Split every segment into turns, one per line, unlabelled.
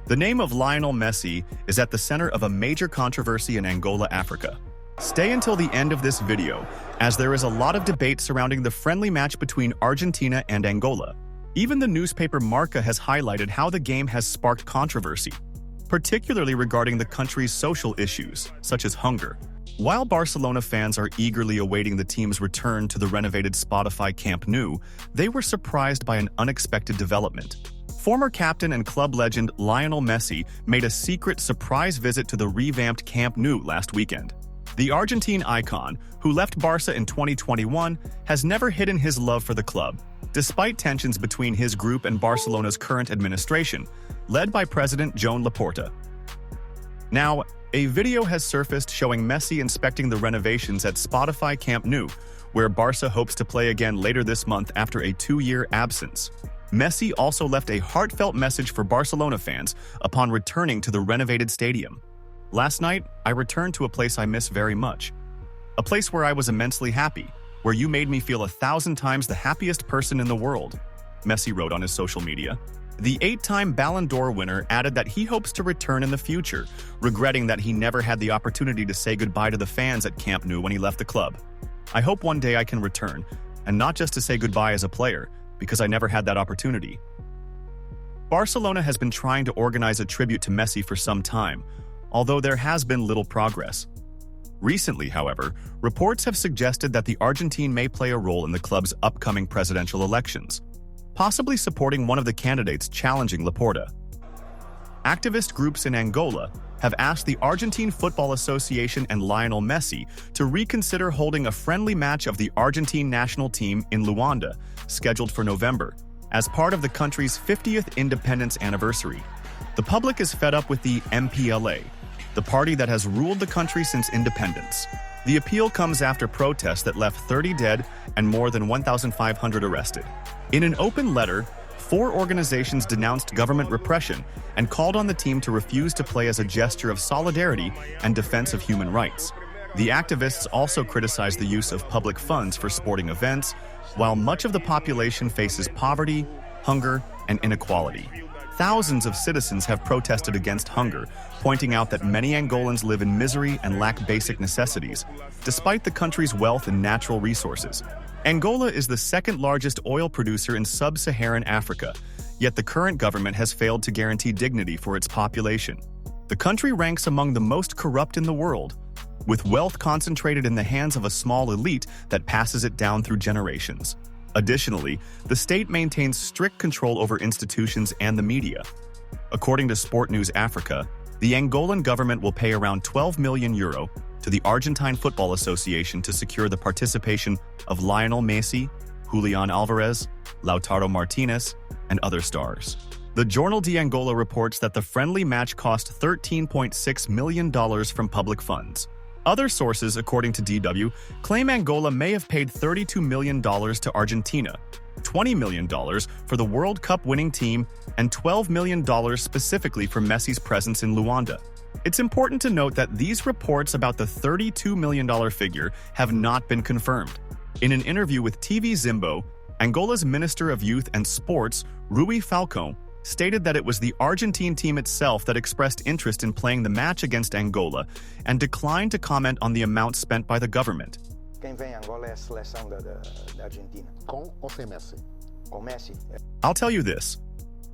The name of Lionel Messi is at the center of a major controversy in Angola, Africa. Stay until the end of this video, as there is a lot of debate surrounding the friendly match between Argentina and Angola. Even the newspaper Marca has highlighted how the game has sparked controversy, particularly regarding the country's social issues, such as hunger. While Barcelona fans are eagerly awaiting the team's return to the renovated Spotify Camp Nou, they were surprised by an unexpected development. Former captain and club legend Lionel Messi made a secret surprise visit to the revamped Camp Nou last weekend. The Argentine icon, who left Barca in 2021, has never hidden his love for the club, despite tensions between his group and Barcelona's current administration, led by President Joan Laporta. Now, a video has surfaced showing Messi inspecting the renovations at Spotify Camp Nou, where Barca hopes to play again later this month after a 2-year absence. Messi also left a heartfelt message for Barcelona fans upon returning to the renovated stadium. "Last night, I returned to a place I miss very much. A place where I was immensely happy, where you made me feel 1,000 times the happiest person in the world," Messi wrote on his social media. The 8-time Ballon d'Or winner added that he hopes to return in the future, regretting that he never had the opportunity to say goodbye to the fans at Camp Nou when he left the club. "I hope one day I can return, and not just to say goodbye as a player, because I never had that opportunity." Barcelona has been trying to organize a tribute to Messi for some time, although there has been little progress. Recently, however, reports have suggested that the Argentine may play a role in the club's upcoming presidential elections, possibly supporting one of the candidates challenging Laporta. Activist groups in Angola have asked the Argentine Football Association and Lionel Messi to reconsider holding a friendly match of the Argentine national team in Luanda, scheduled for November, as part of the country's 50th independence anniversary. The public is fed up with the MPLA, the party that has ruled the country since independence. The appeal comes after protests that left 30 dead and more than 1,500 arrested. In an open letter, 4 organizations denounced government repression and called on the team to refuse to play as a gesture of solidarity and defense of human rights. The activists also criticized the use of public funds for sporting events, while much of the population faces poverty, hunger, and inequality. Thousands of citizens have protested against hunger, pointing out that many Angolans live in misery and lack basic necessities, despite the country's wealth and natural resources. Angola is the second largest oil producer in sub-Saharan Africa, yet the current government has failed to guarantee dignity for its population. The country ranks among the most corrupt in the world, with wealth concentrated in the hands of a small elite that passes it down through generations. Additionally, the state maintains strict control over institutions and the media. According to Sport News Africa, the Angolan government will pay around €12 million to the Argentine Football Association to secure the participation of Lionel Messi, Julian Alvarez, Lautaro Martinez, and other stars. The Jornal de Angola reports that the friendly match cost $13.6 million from public funds. Other sources, according to DW, claim Angola may have paid $32 million to Argentina, $20 million for the World Cup winning team, and $12 million specifically for Messi's presence in Luanda. It's important to note that these reports about the $32 million figure have not been confirmed. In an interview with TV Zimbo, Angola's Minister of Youth and Sports, Rui Falcão, stated that it was the Argentine team itself that expressed interest in playing the match against Angola and declined to comment on the amount spent by the government.
Quem vem em Angola é a seleção da Argentina.
Com ou sem Messi?
Com Messi.
I'll tell you this.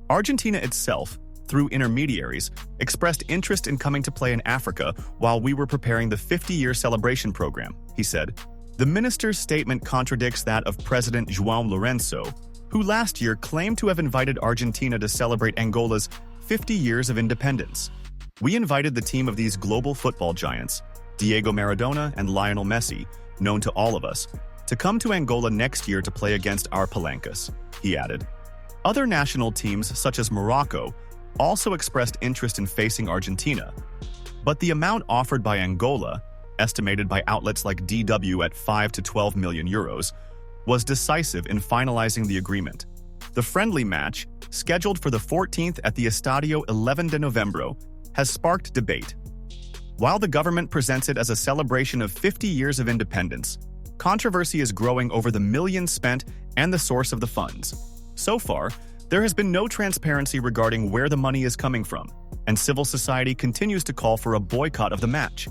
Argentina itself, through intermediaries, expressed interest in coming to play in Africa while we were preparing the 50-year celebration program, he said. The minister's statement contradicts that of President João Lourenço, who last year claimed to have invited Argentina to celebrate Angola's 50 years of independence. "We invited the team of these global football giants, Diego Maradona and Lionel Messi, known to all of us, to come to Angola next year to play against our Palancas," he added. Other national teams, such as Morocco, also expressed interest in facing Argentina, but the amount offered by Angola, estimated by outlets like DW at €5 to 12 million, was decisive in finalizing the agreement. The friendly match, scheduled for the 14th at the Estadio 11 de Novembro, has sparked debate. While the government presents it as a celebration of 50 years of independence, controversy is growing over the millions spent and the source of the funds. So far, There has been no transparency regarding where the money is coming from, and civil society continues to call for a boycott of the match.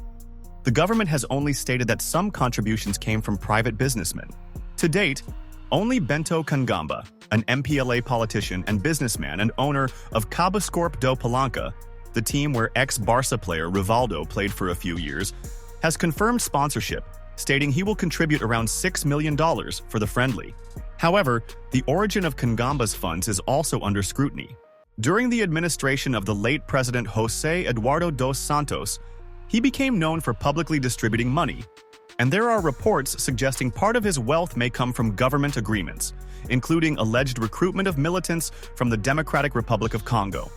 The government has only stated that some contributions came from private businessmen. To date, only Bento Kangamba, an MPLA politician and businessman and owner of Cabascorp do Palanca, the team where ex-Barca player Rivaldo played for a few years, has confirmed sponsorship, stating he will contribute around $6 million for the friendly. However, the origin of Kangamba's funds is also under scrutiny. During the administration of the late President José Eduardo dos Santos, he became known for publicly distributing money, and there are reports suggesting part of his wealth may come from government agreements, including alleged recruitment of militants from the Democratic Republic of Congo.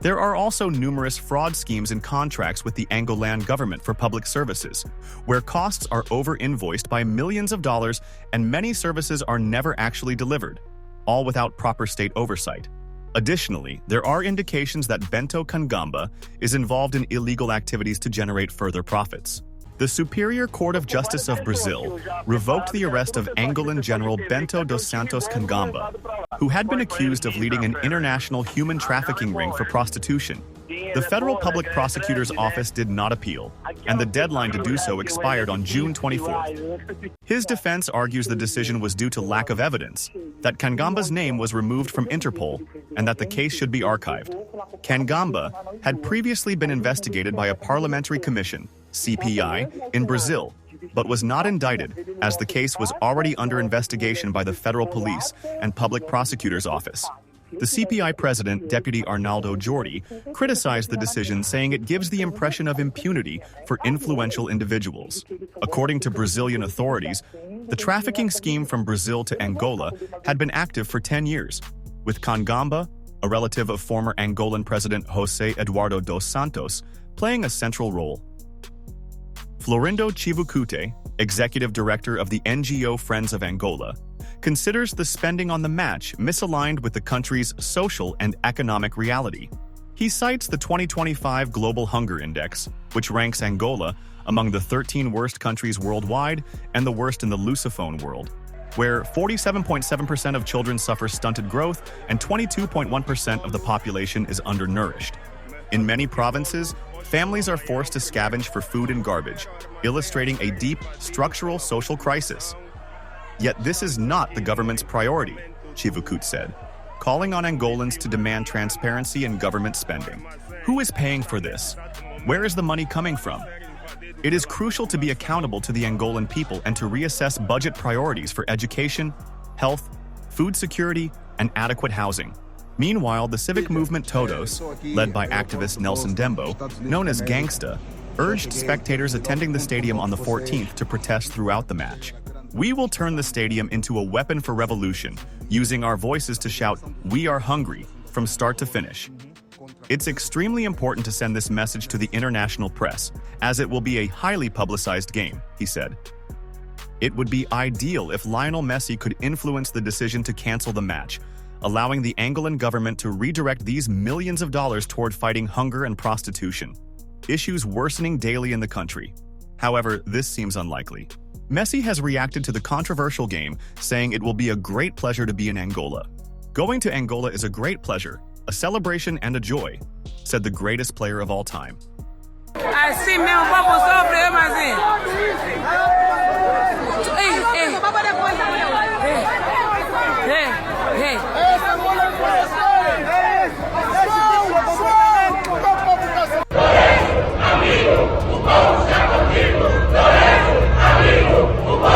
There are also numerous fraud schemes in contracts with the Angolan government for public services, where costs are over-invoiced by millions of dollars and many services are never actually delivered, all without proper state oversight. Additionally, there are indications that Bento Kangamba is involved in illegal activities to generate further profits. The Superior Court of Justice of Brazil revoked the arrest of Angolan General Bento dos Santos Kangamba, who had been accused of leading an international human trafficking ring for prostitution. The Federal Public Prosecutor's Office did not appeal, and the deadline to do so expired on June 24th. His defense argues the decision was due to lack of evidence, that Kangamba's name was removed from Interpol, and that the case should be archived. Kangamba had previously been investigated by a parliamentary commission, CPI, in Brazil, but was not indicted as the case was already under investigation by the Federal Police and Public Prosecutor's Office. The CPI president, Deputy Arnaldo Jordi, criticized the decision, saying it gives the impression of impunity for influential individuals. According to Brazilian authorities, the trafficking scheme from Brazil to Angola had been active for 10 years, with Kangamba, a relative of former Angolan President José Eduardo dos Santos, playing a central role. Florindo Chivukute, executive director of the NGO Friends of Angola, considers the spending on the match misaligned with the country's social and economic reality. He cites the 2025 Global Hunger Index, which ranks Angola among the 13 worst countries worldwide and the worst in the Lusophone world, where 47.7% of children suffer stunted growth and 22.1% of the population is undernourished. In many provinces, families are forced to scavenge for food and garbage, illustrating a deep, structural social crisis. Yet this is not the government's priority, Chivukute said, calling on Angolans to demand transparency in government spending. Who is paying for this? Where is the money coming from? It is crucial to be accountable to the Angolan people and to reassess budget priorities for education, health, food security, and adequate housing. Meanwhile, the civic movement Todos, led by activist Nelson Dembo, known as Gangsta, urged spectators attending the stadium on the 14th to protest throughout the match. We will turn the stadium into a weapon for revolution, using our voices to shout, "We are hungry," from start to finish. It's extremely important to send this message to the international press, as it will be a highly publicized game, he said. It would be ideal if Lionel Messi could influence the decision to cancel the match, allowing the Angolan government to redirect these millions of dollars toward fighting hunger and prostitution, issues worsening daily in the country. However, this seems unlikely. Messi has reacted to the controversial game, saying it will be a great pleasure to be in Angola. Going to Angola is a great pleasure, a celebration and a joy, said the greatest player of all time.
Assim mesmo, vamos sofrer, mas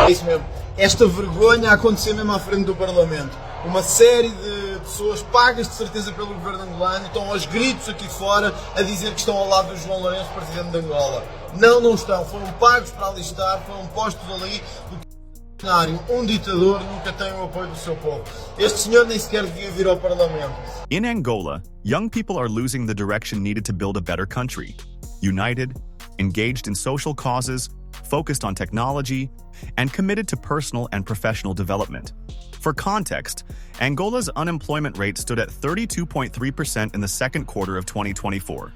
É isso mesmo. Esta vergonha a acontecer mesmo à frente do Parlamento. Uma série de pessoas pagas de certeza pelo governo angolano estão aos gritos aqui fora a dizer que estão ao lado do João Lourenço, presidente de Angola. Não estão. Foram pagos para ali estar, foram postos ali. Um ditador nunca tem o apoio do seu povo. Este senhor nem sequer devia vir ao Parlamento.
In Angola, young people are losing the direction needed to build a better country. United, engaged in social causes, focused on technology, and committed to personal and professional development. For context, Angola's unemployment rate stood at 32.3% in the second quarter of 2024,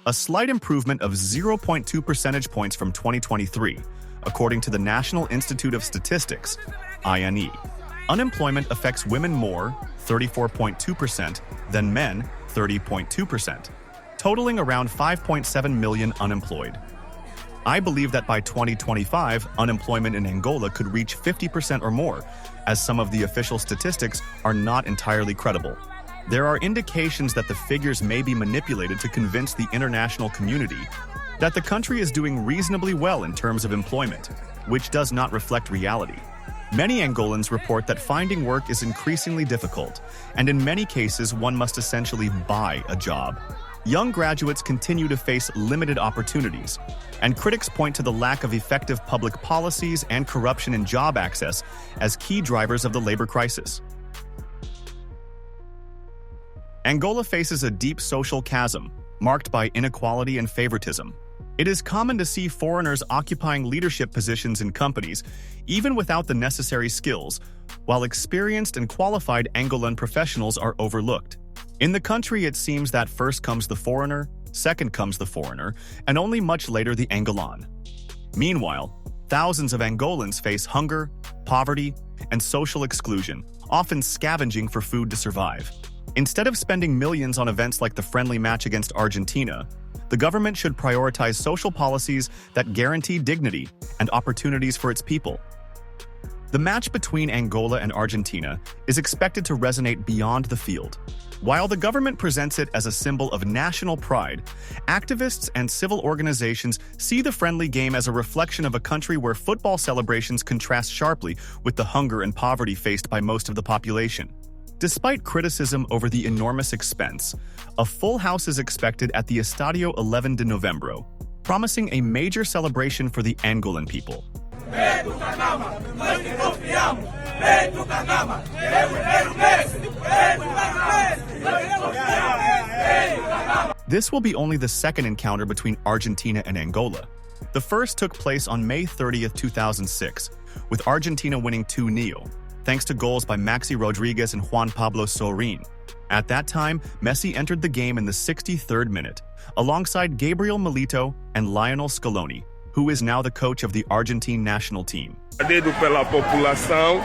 a slight improvement of 0.2 percentage points from 2023, according to the National Institute of Statistics, INE. Unemployment affects women more, 34.2%, than men, 30.2%, totaling around 5.7 million unemployed. I believe that by 2025, unemployment in Angola could reach 50% or more, as some of the official statistics are not entirely credible. There are indications that the figures may be manipulated to convince the international community that the country is doing reasonably well in terms of employment, which does not reflect reality. Many Angolans report that finding work is increasingly difficult, and in many cases one must essentially buy a job. Young graduates continue to face limited opportunities, and critics point to the lack of effective public policies and corruption in job access as key drivers of the labor crisis. Angola faces a deep social chasm, marked by inequality and favoritism. It is common to see foreigners occupying leadership positions in companies, even without the necessary skills, while experienced and qualified Angolan professionals are overlooked. In the country, it seems that first comes the foreigner, second comes the foreigner, and only much later the Angolan. Meanwhile, thousands of Angolans face hunger, poverty, and social exclusion, often scavenging for food to survive. Instead of spending millions on events like the friendly match against Argentina, the government should prioritize social policies that guarantee dignity and opportunities for its people. The match between Angola and Argentina is expected to resonate beyond the field. While the government presents it as a symbol of national pride, activists and civil organizations see the friendly game as a reflection of a country where football celebrations contrast sharply with the hunger and poverty faced by most of the population. Despite criticism over the enormous expense, a full house is expected at the Estadio 11 de Novembro, promising a major celebration for the Angolan people. This will be only the second encounter between Argentina and Angola. The first took place on May 30, 2006, with Argentina winning 2-0, thanks to goals by Maxi Rodriguez and Juan Pablo Sorin. At that time, Messi entered the game in the 63rd minute, alongside Gabriel Milito and Lionel Scaloni, who is now the coach of the Argentine national team.
Pela população.